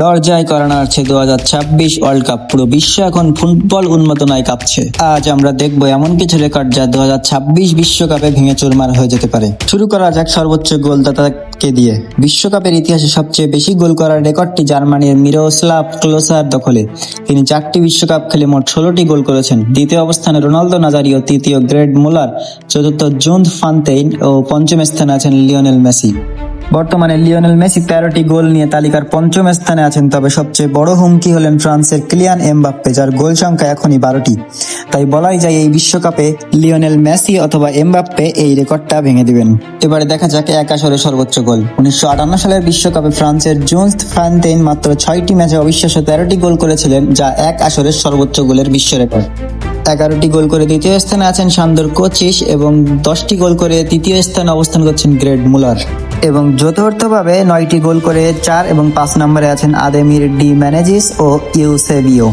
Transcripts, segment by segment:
দরজায় করা নাড়ছে 2026 world cup. পুরো বিশ্ব এখন ফুটবল উন্মাদনায় কাঁপছে। আজ আমরা দেখবো এমন কিছু রেকর্ড যা 2026 বিশ্বকাপে ভেঙে চুরমার হয়ে যেতে পারে। শুরু করা যাক সর্বোচ্চ গোলদাতাকে দিয়ে। বিশ্বকাপের ইতিহাসে সবচেয়ে বেশি গোল করার রেকর্ডটি জার্মানির মিরোস্লাভ ক্লোসার দখলে। তিনি 4টি বিশ্বকাপ খেলে মোট 16টি গোল করেছেন। দ্বিতীয় অবস্থানে রোনালদো নাজারিও, তৃতীয় গ্রেড মুলার, চতুর্থ জুন্দ ফান্তেইন ও পঞ্চম স্থানে আছেন লিওনেল মেসি। বর্তমানে লিওনেল মেসি 13টি গোল নিয়ে তালিকার পঞ্চম স্থানে আছেন। তবে সবচেয়ে বড় হুমকি হলেন ফ্রান্সের কিলিয়ান এমবাপ্পে, যার গোল সংখ্যা এখনই 12টি। তাই বলাই যায় এই বিশ্বকাপে লিওনেল মেসি অথবা এমবাপ্পে এই রেকর্ডটা ভেঙে দিবেন। এবারে দেখা যাক এক আসরে সর্বোচ্চ গোল। 1958 সালের বিশ্বকাপে ফ্রান্সের জুন্দ ফান্তেইন মাত্র 6টি ম্যাচে অবিশ্বাস্য 13টি গোল করেছিলেন, যা এক আসরের সর্বোচ্চ গোলের বিশ্ব রেকর্ড। 11টি গোল করে দ্বিতীয় স্থানে আছেন সান্দর কোচিস এবং 10টি গোল করে তৃতীয় স্থানে অবস্থান করছেন গ্রেড মুলার। এবং যথার্থভাবে 9টি গোল করে 4 এবং 5 নম্বরে আছেন আদেমির ডি ম্যানেজিস ও ইউসেবিও।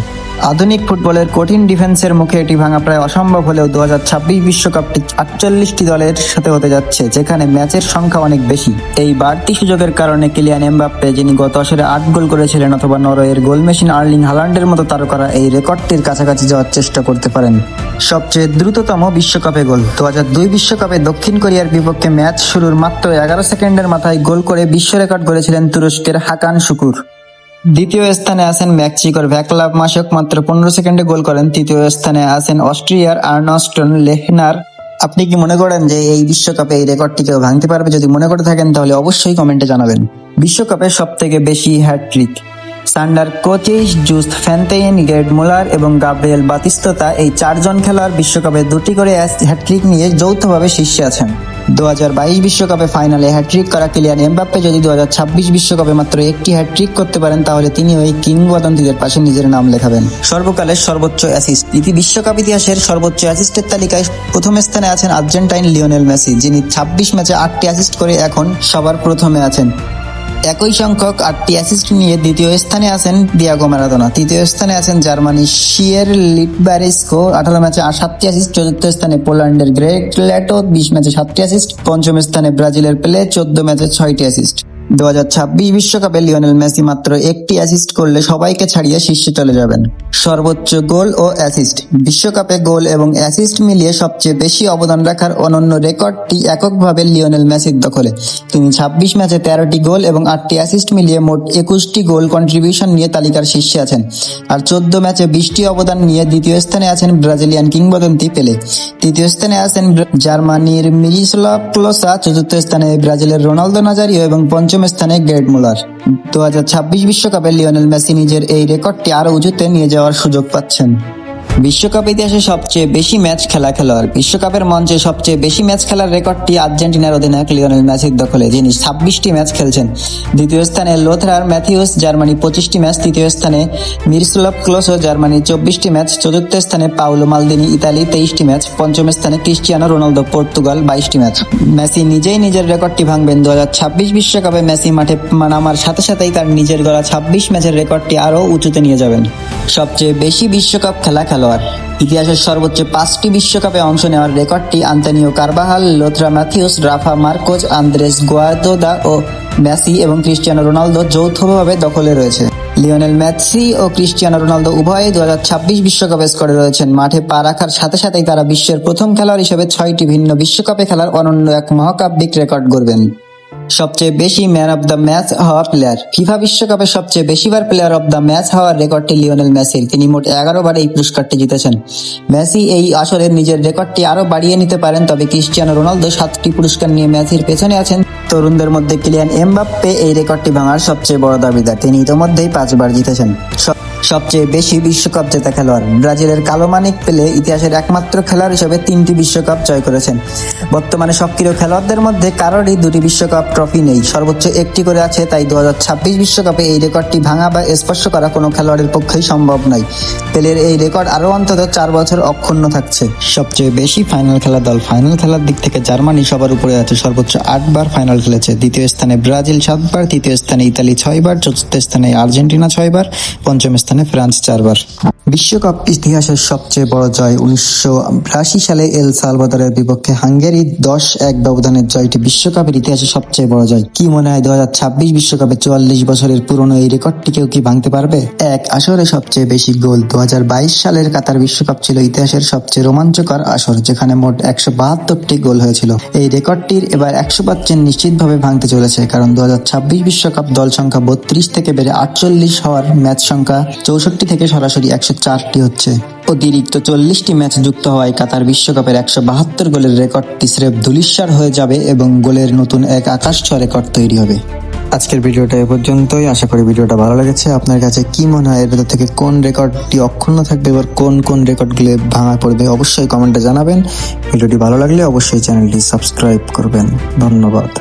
আধুনিক ফুটবলের কঠিন ডিফেন্সের মুখে এটি ভাঙা প্রায় অসম্ভব হলেও 2026 বিশ্বকাপটি 48টি দলের সাথে হতে যাচ্ছে, যেখানে ম্যাচের সংখ্যা অনেক বেশি। এই বাড়তি সুযোগের কারণে কিলিয়ান এমবাপ্পে, যিনি গত আসরে 8 গোল করেছিলেন, অথবা নরওয়ের গোল মেশিন আর্লিং হালান্ডের মতো তারকারা এই রেকর্ডটির কাছাকাছি যাওয়ার চেষ্টা করতে পারেন। সবচেয়ে দ্রুততম বিশ্বকাপে গোল। 2002 বিশ্বকাপে দক্ষিণ কোরিয়ার বিপক্ষে ম্যাচ শুরুর মাত্র 11 সেকেন্ডের মাথায় গোল করে বিশ্ব রেকর্ড গড়েছিলেন তুরস্কের হাকান শুকুর। দ্বিতীয় স্থানে আছেন মেক্সিকোর ভ্যাকলাভ মাসক, মাত্র 15 সেকেন্ডে গোল করেন। তৃতীয় স্থানে আছেন অস্ট্রিয়ার আর্নস্টন লেহনার। আপনি কি মনে করেন যে এই বিশ্বকাপে এই রেকর্ডটি কেউ ভাঙতে পারবে? যদি মনে করে থাকেন তাহলে অবশ্যই কমেন্টে জানাবেন। বিশ্বকাপে সব থেকে বেশি হ্যাটট্রিক। সান্ডার কোচিস, জুস্ত ফ্যান্তেইন, গের্ড মুলার এবং গাব্রিয়েল বাতিস্তুতা, এই 4 জন খেলোয়াড় বিশ্বকাপে 2টি করে হ্যাটট্রিক নিয়ে যৌথভাবে শীর্ষে আছেন। 2022 বিশ্বকাপে ফাইনালে হ্যাটট্রিক করা কিলিয়ান এমবাপ্পে যদি 2026 বিশ্বকাপে মাত্র 1টি হ্যাটট্রিক করতে পারেন, তাহলে তিনি ওই কিংবদন্তিদের পাশে নিজের নাম লেখাবেন। সর্বকালের সর্বোচ্চ অ্যাসিস্ট। বিশ্বকাপ ইতিহাসের সর্বোচ্চ অ্যাসিস্টের তালিকায় প্রথম স্থানে আছেন আর্জেন্টাইন লিওনেল মেসি, যিনি 26 ম্যাচে 8টি অ্যাসিস্ট করে এখন সবার প্রথমে আছেন। একই সংখ্যক 8টি অ্যাসিস্ট নিয়ে দ্বিতীয় স্থানে আছেন দিয়াগো ম্যারাডোনা। তৃতীয় স্থানে আছেন জার্মানি শিয়ের লিটবারিস্কো, 18 ম্যাচে 7টি অ্যাসিস্ট। চতুর্থ স্থানে পোল্যান্ডের গ্রেগ লেটো, 20 ম্যাচে 7টি অ্যাসিস্ট। পঞ্চম স্থানে ব্রাজিলের পেলে, 14 ম্যাচে 6টি অ্যাসিস্ট। 2026 বিশ্বকাপে লিওনেল মেসি মাত্র 1টি অ্যাসিস্ট করলে সবাইকে ছাড়িয়ে শীর্ষে চলে যাবেন। সর্বোচ্চ গোল ও অ্যাসিস্ট। বিশ্বকাপে গোল এবং অ্যাসিস্ট মিলিয়ে সবচেয়ে বেশি অবদান রাখার অনন্য রেকর্ডটি এককভাবে লিওনেল মেসির দখলে। তিনি 26 ম্যাচে 13টি গোল এবং 8টি অ্যাসিস্ট মিলিয়ে মোট 21টি গোল কন্ট্রিবিউশন নিয়ে তালিকার শীর্ষে আছেন। আর 14 ম্যাচে 20টি অবদান নিয়ে দ্বিতীয় স্থানে আছেন ব্রাজিলিয়ান কিংবদন্তি পেলে। তৃতীয় স্থানে আছেন জার্মানির মিরোস্লাভ ক্লোসা, চতুর্থ স্থানে ব্রাজিলের রোনালদো নাজারিও এবং পঞ্চম স্থানে গ্রেড মুলার। 2026 বিশ্বকাপে লিওনেল মেসি নিজের এই রেকর্ডটি আরো উঁচুতে নিয়ে যাওয়ার সুযোগ পাচ্ছেন। বিশ্বকাপ ইতিহাসে সবচেয়ে বেশি ম্যাচ খেলা খেলোয়াড়। বিশ্বকাপের মঞ্চে সবচেয়ে বেশি ম্যাচ খেলার রেকর্ডটি আর্জেন্টিনার অধিনায়ক লিওনেল মেসির দখলে, যিনি 26টি ম্যাচ খেলছেন। দ্বিতীয় স্থানে লোথার ম্যাথিউস, জার্মানি 25টি ম্যাচ। তৃতীয় স্থানে মিরোস্লাভ ক্লোসা, জার্মানি 24টি ম্যাচ। চতুর্থ স্থানে পাউলো মালদিনি, ইতালি 23টি ম্যাচ। পঞ্চম স্থানে ক্রিস্টিয়ানো রোনালদো, পর্তুগাল 22টি ম্যাচ। মেসি নিজেই নিজের রেকর্ডটি ভাঙবেন। 2026 বিশ্বকাপে মেসি মাঠে নামার সাথে সাথেই তার নিজের গড়া 26 ম্যাচের রেকর্ডটি আরও উঁচুতে নিয়ে যাবেন। সবচেয়ে বেশি বিশ্বকাপ খেলা খেলোয়াড়। ইতিহাসের সর্বোচ্চ 5টি বিশ্বকাপে অংশ নেওয়ার রেকর্ডটি আন্তোনিও কারবাহাল, লোথরা ম্যাথিউস, রাফা মার্কোজ, আন্দ্রেস গুয়ার্দোদা ও মেসি এবং ক্রিস্টিয়ানো রোনালদো যৌথভাবে দখলে রয়েছে। লিওনেল মেসি ও ক্রিস্টিয়ানো রোনালদো উভয়ই 2026 বিশ্বকাপে স্কোরে রয়েছেন। মাঠে পা রাখার সাথে সাথেই তারা বিশ্বের প্রথম খেলোয়াড় হিসেবে 6টি ভিন্ন বিশ্বকাপে খেলার অনন্য এক মহাকাব্যিক রেকর্ড গড়বেন। সবচেয়ে বেশি ম্যান অব দ্য ম্যাচ হওয়া প্লেয়ার। ফিফা বিশ্বকাপে সবচেয়ে বেশিবার প্লেয়ার অব দ্য ম্যাচ হওয়ার রেকর্ডটি লিওনেল মেসির। তিনি মোট 11 বার এই পুরস্কারটি জিতেছেন। মেসি এই আসরে নিজের রেকর্ডটি আরও বাড়িয়ে নিতে পারেন, তবে ক্রিস্টিয়ানো রোনালদো 7টি পুরস্কার নিয়ে মেসির পেছনে আছেন। তরুণদের মধ্যে কিলিয়ান এমবাপ্পে এই রেকর্ডটি ভাঙার সবচেয়ে বড় দাবিদার। তিনি ইতোমধ্যেই 5 বার জিতেছেন। সবচেয়ে বেশি বিশ্বকাপ জেতা খেলোয়াড়। ব্রাজিলের কালো মানিক পেলে ইতিহাসের একমাত্র খেলোয়াড় হিসেবে 3টি বিশ্বকাপ জয় করেছেন। বর্তমানে সক্রিয় খেলোয়াড়দের মধ্যে কারোরই 2টি বিশ্বকাপ ট্রফি নেই, সর্বোচ্চ 1টি করে আছে। তাই 2026 বিশ্বকাপে এই রেকর্ডটি ভাঙা বা স্পর্শ করা কোনো খেলোয়াড়ের পক্ষেই সম্ভব নয়। পেলের এই রেকর্ড আরও অন্তত 4 বছর অক্ষুণ্ণ থাকছে। সবচেয়ে বেশি ফাইনাল খেলা দল। ফাইনাল খেলার দিক থেকে জার্মানি সবার উপরে আছে, সর্বোচ্চ 8 বার ফাইনালে ফাইনাল খেলেছে। দ্বিতীয় স্থানে ব্রাজিল 7 বার, তৃতীয় স্থানে ইতালি 6 বার, চতুর্থ স্থানে আর্জেন্টিনা 6 বার, পঞ্চম স্থানে ফ্রান্স 4 বার। বিশ্বকাপ ইতিহাসের সবচেয়ে বড় জয় 1982 সালে এল সালভাদরের বিপক্ষে হাঙ্গেরি 10-1 ব্যবধানের জয়টি বিশ্বকাপের ইতিহাসে সবচেয়ে বড় জয়। কি মনে হয় 2026 বিশ্বকাপে 44 বছরের পুরনো এই রেকর্ডটি কেউ কি ভাঙতে পারবে? এক আসরে সবচেয়ে বেশি গোল 2022 সালের কাতার বিশ্বকাপ ছিল ইতিহাসের সবচেয়ে রোমাঞ্চকর আসর, যেখানে মোট 172টি গোল হয়েছিল। এই রেকর্ডটির এবার 100% নিশ্চিতভাবে ভাঙতে চলেছে, কারণ 2026 বিশ্বকাপ দল সংখ্যা 32 থেকে বেড়ে 48 হওয়ার ম্যাচ সংখ্যা 64 থেকে সরাসরি 104টি হচ্ছে। অতিরিক্ত 40টি ম্যাচ যুক্ত হওয়ায় কাতার বিশ্বকাপের 172 গোলের রেকর্ডটি স্রেফ ধূলিসাৎ হয়ে যাবে এবং গোলের নতুন এক আকাশছোঁয়া রেকর্ড তৈরি হবে। আজকের ভিডিওটা এ পর্যন্তই। আশা করি ভিডিওটা ভালো লেগেছে। আপনার কাছে কি মনে হয় এর ভেতর থেকে কোন রেকর্ডটি অক্ষুণ্ণ থাকবে, এবার কোন রেকর্ডগুলো ভাঙা পড়বে, অবশ্যই কমেন্টে জানাবেন। ভিডিওটি ভালো লাগলে অবশ্যই চ্যানেলটি সাবস্ক্রাইব করবেন। ধন্যবাদ।